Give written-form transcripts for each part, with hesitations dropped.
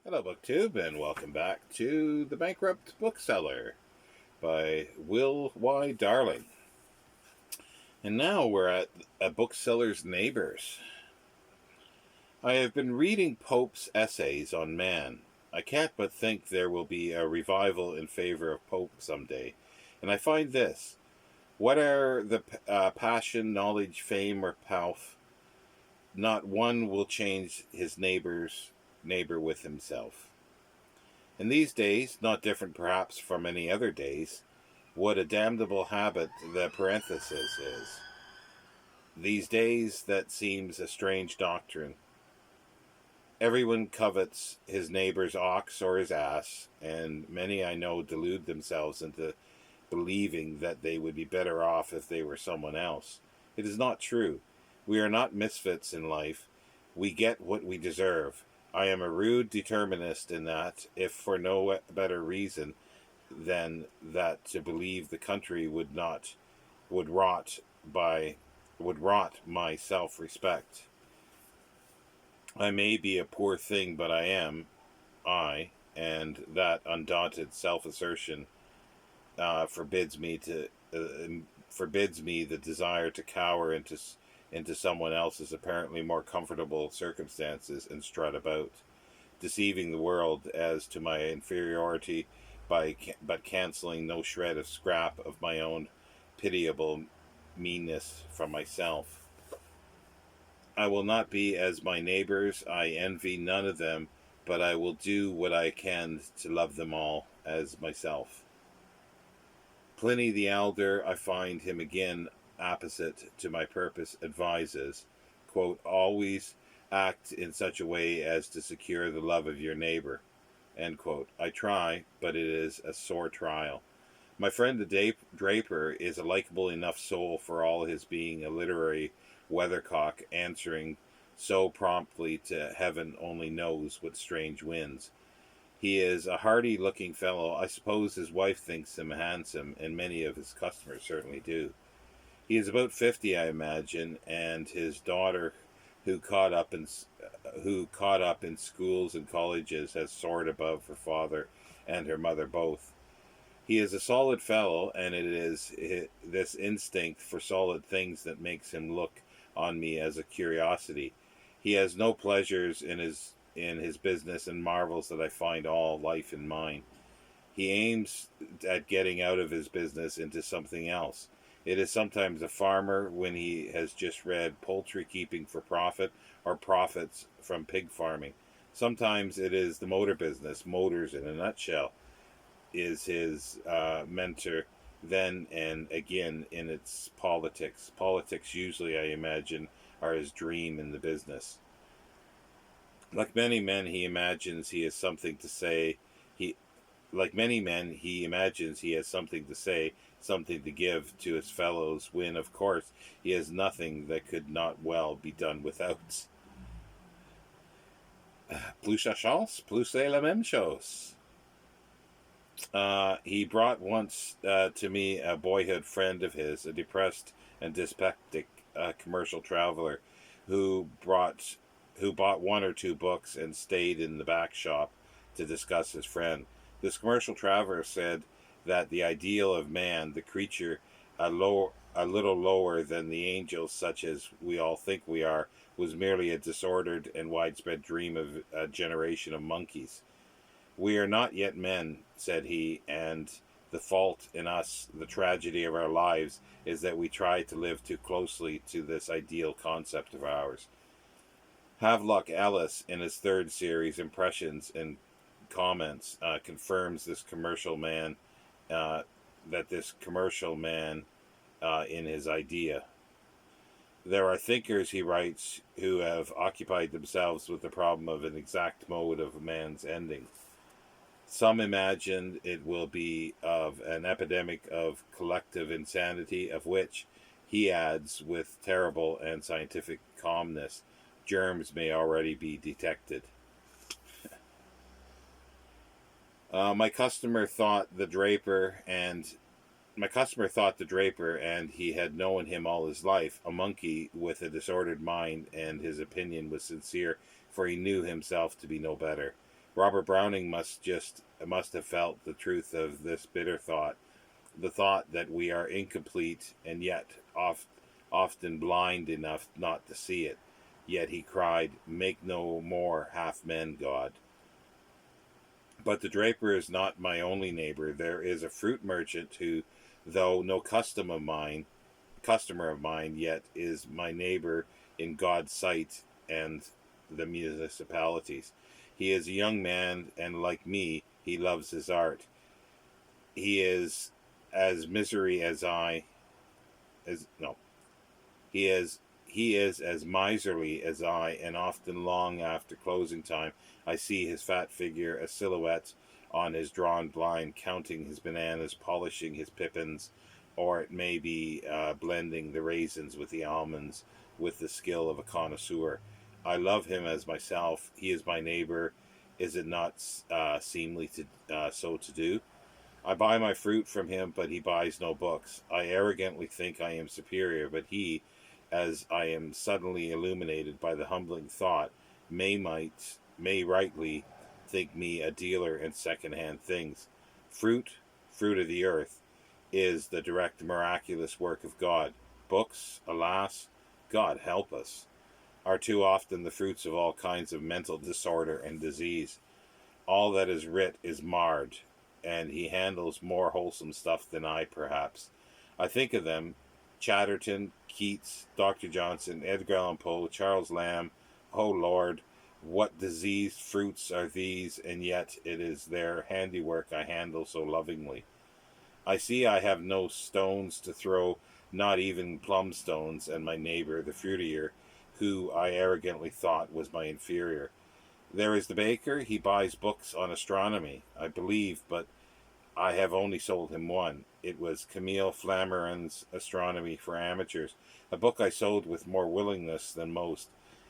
Hello, BookTube, and welcome back to The Bankrupt Bookseller by Will Y. Darling. And now we're at A Bookseller's Neighbors. I have been reading Pope's essays on man. I can't but think there will be a revival in favor of Pope someday. And I find this: what are the passion, knowledge, fame, or pelf? Not one will change his neighbor with himself. In these days, not different perhaps from any other days, what a damnable habit the parenthesis is. These days that seems a strange doctrine. Everyone covets his neighbor's ox or his ass, and many I know delude themselves into believing that they would be better off if they were someone else. It is not true. We are not misfits in life. We get what we deserve. I am a rude determinist in that, if for no better reason than that to believe the country would rot my self-respect. I may be a poor thing, but I am I, and that undaunted self-assertion forbids me the desire to cower into someone else's apparently more comfortable circumstances and strut about, deceiving the world as to my inferiority but cancelling no shred of scrap of my own pitiable meanness from myself. I will not be as my neighbors. I envy none of them, but I will do what I can to love them all as myself. Pliny the Elder, I find him again opposite to my purpose, advises, quote, always act in such a way as to secure the love of your neighbor, end quote. I try, but it is a sore trial. My friend the Draper is a likable enough soul for all his being a literary weathercock, answering so promptly to heaven only knows what strange winds. He is a hardy-looking fellow. I suppose his wife thinks him handsome, and many of his customers certainly do. He is about 50, I imagine, and his daughter, who caught up in schools and colleges, has soared above her father and her mother both. He is a solid fellow, and it is this instinct for solid things that makes him look on me as a curiosity. He has no pleasures in his business and marvels that I find all life in mine. He aims at getting out of his business into something else. It is sometimes a farmer when he has just read Poultry Keeping for Profit or Profits from Pig Farming. Sometimes it is the motor business, motors in a nutshell, is his mentor. Then and again in its politics. Politics usually, I imagine, are his dream in the business. Like many men, he imagines he has something to say. Like many men, he imagines he has something to say, something to give to his fellows, when, of course, he has nothing that could not well be done without. Plus sa chance, plus c'est la même chose. He brought once to me a boyhood friend of his, a depressed and dyspeptic commercial traveler, who bought one or two books and stayed in the back shop to discuss his friend. This commercial traveler said that the ideal of man, the creature a little lower than the angels such as we all think we are, was merely a disordered and widespread dream of a generation of monkeys. We are not yet men, said he, and the fault in us, the tragedy of our lives, is that we try to live too closely to this ideal concept of ours. Havelock Ellis, in his third series, Impressions and Comments, confirms this commercial man, in his idea. There are thinkers, he writes, who have occupied themselves with the problem of an exact mode of man's ending. Some imagine it will be of an epidemic of collective insanity, of which, he adds with terrible and scientific calmness, germs may already be detected. My customer thought the Draper, and he had known him all his life, a monkey with a disordered mind, and his opinion was sincere, for he knew himself to be no better. Robert Browning must have felt the truth of this bitter thought, the thought that we are incomplete and yet often blind enough not to see it. Yet he cried, "Make no more half men, God." But the draper is not my only neighbor. There is a fruit merchant who, though no customer of mine, yet is my neighbor in God's sight and the municipalities. He is a young man, and like me, he loves his art. He is as misery as I, as no, he is as miserly as I, and often long after closing time, I see his fat figure a silhouette on his drawn blind, counting his bananas, polishing his pippins, or it may be blending the raisins with the almonds with the skill of a connoisseur. I love him as myself. He is my neighbor. Is it not seemly to so to do? I buy my fruit from him, but he buys no books. I arrogantly think I am superior, but he, as I am suddenly illuminated by the humbling thought, may rightly think me a dealer in second-hand things. Fruit of the earth, is the direct miraculous work of God. Books, alas, God help us, are too often the fruits of all kinds of mental disorder and disease. All that is writ is marred, and he handles more wholesome stuff than I, perhaps. I think of them: Chatterton, Keats, Dr. Johnson, Edgar Allan Poe, Charles Lamb. Oh Lord, what diseased fruits are these, and yet it is their handiwork I handle so lovingly. I see I have no stones to throw, not even plum stones, and my neighbor, the fruitier, who I arrogantly thought was my inferior. There is the baker. He buys books on astronomy, I believe, but I have only sold him one. It was Camille Flammarin's Astronomy for Amateurs, a book I sold with more willingness than most.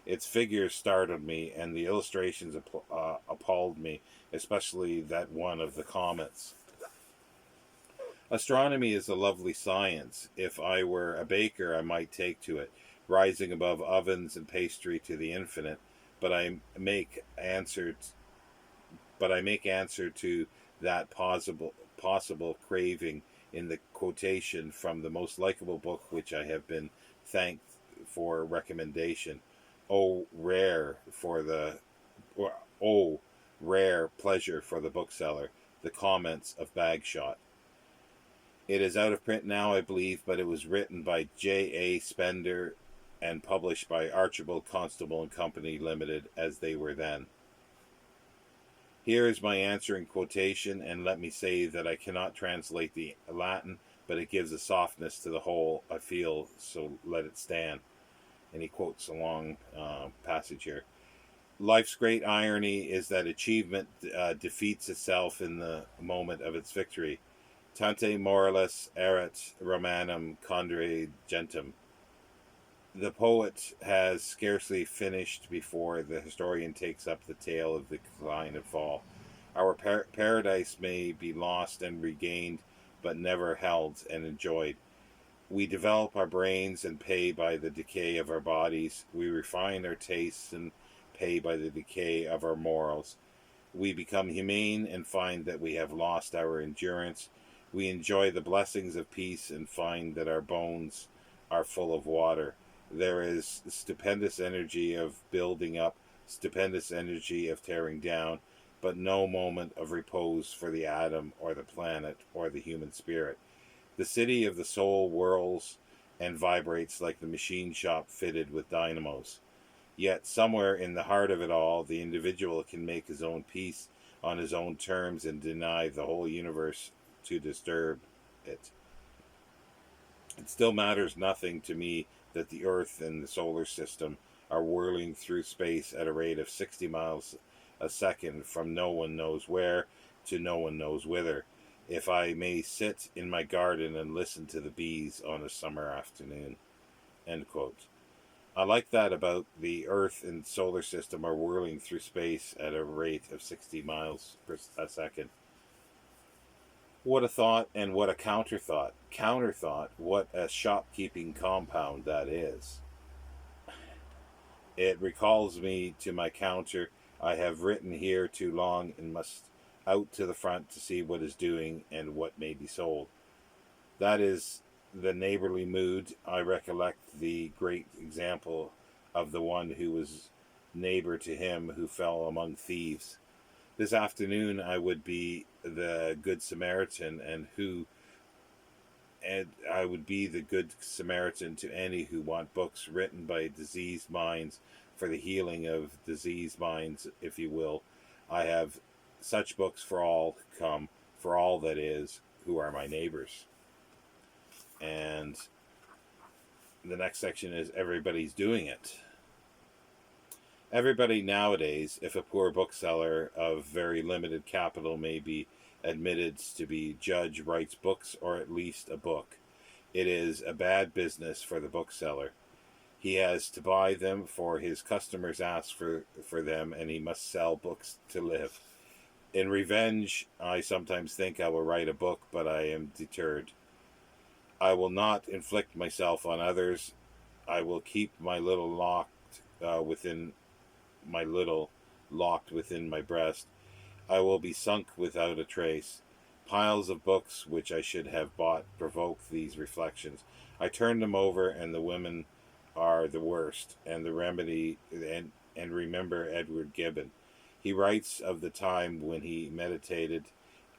Its figures startled me, and the illustrations appalled me, especially that one of the comets. Astronomy is a lovely science. If I were a baker, I might take to it, rising above ovens and pastry to the infinite. But I make answer to that possible craving in the quotation from the most likable book which I have been thanked for recommendation. Oh rare pleasure for the bookseller, the comments of Bagshot. It is out of print now, I believe, but it was written by J.A. Spender and published by Archibald Constable and Company Limited, as they were then. Here is my answering quotation, and let me say that I cannot translate the Latin, but it gives a softness to the whole, I feel, so let it stand. And he quotes a long passage here. Life's great irony is that achievement defeats itself in the moment of its victory. Tante moralis erat romanum condere gentem. The poet has scarcely finished before the historian takes up the tale of the decline and fall. Our paradise may be lost and regained, but never held and enjoyed. We develop our brains and pay by the decay of our bodies. We refine our tastes and pay by the decay of our morals. We become humane and find that we have lost our endurance. We enjoy the blessings of peace and find that our bones are full of water. There is stupendous energy of building up, stupendous energy of tearing down, but no moment of repose for the atom or the planet or the human spirit. The city of the soul whirls and vibrates like the machine shop fitted with dynamos. Yet somewhere in the heart of it all, the individual can make his own peace on his own terms and deny the whole universe to disturb it. It still matters nothing to me that the Earth and the solar system are whirling through space at a rate of 60 miles a second from no one knows where to no one knows whither. If I may sit in my garden and listen to the bees on a summer afternoon. End quote. I like that about the Earth and solar system are whirling through space at a rate of 60 miles a second. What a thought and what a counterthought. Counterthought, what a shopkeeping compound that is. It recalls me to my counter I have written here too long and must out to the front to see what is doing and what may be sold. That is the neighborly mood. I recollect the great example of the one who was neighbor to him who fell among thieves. This afternoon I would be the Good Samaritan, and I would be the Good Samaritan to any who want books written by diseased minds for the healing of diseased minds, if you will. I have such books for all come, for all that is, who are my neighbors. And the next section is everybody's doing it. Everybody nowadays, if a poor bookseller of very limited capital may be admitted to be judge, writes books or at least a book. It is a bad business for the bookseller. He has to buy them, for his customers ask for them, and he must sell books to live. In revenge, I sometimes think I will write a book, but I am deterred. I will not inflict myself on others. I will keep my little locked within my breast. I will be sunk without a trace. Piles of books which I should have bought provoke these reflections. I turn them over, and the women are the worst, and the remedy, and remember Edward Gibbon. He writes of the time when he meditated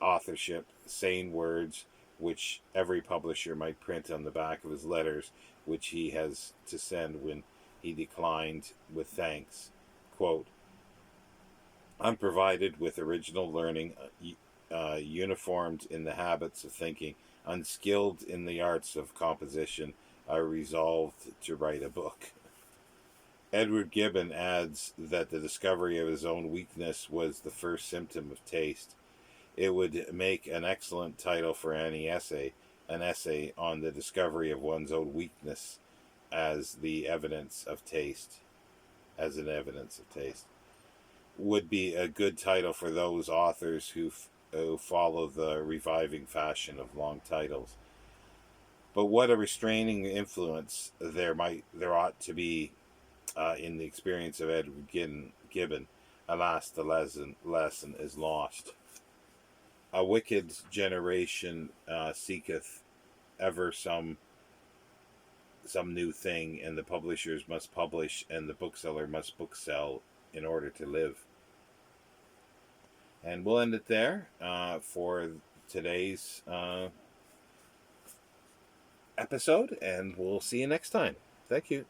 authorship, saying words which every publisher might print on the back of his letters, which he has to send when he declined with thanks. Quote, unprovided with original learning, uniformed in the habits of thinking, unskilled in the arts of composition, I resolved to write a book. Edward Gibbon adds that the discovery of his own weakness was the first symptom of taste. It would make an excellent title for any essay, an essay on the discovery of one's own weakness as the evidence of taste. As an evidence of taste. Would be a good title for those authors who follow the reviving fashion of long titles. But what a restraining influence there ought to be in the experience of Edward Gibbon. Alas, the lesson is lost. A wicked generation seeketh ever some new thing, and the publishers must publish, and the bookseller must booksell in order to live. And we'll end it there for today's episode, and we'll see you next time. Thank you.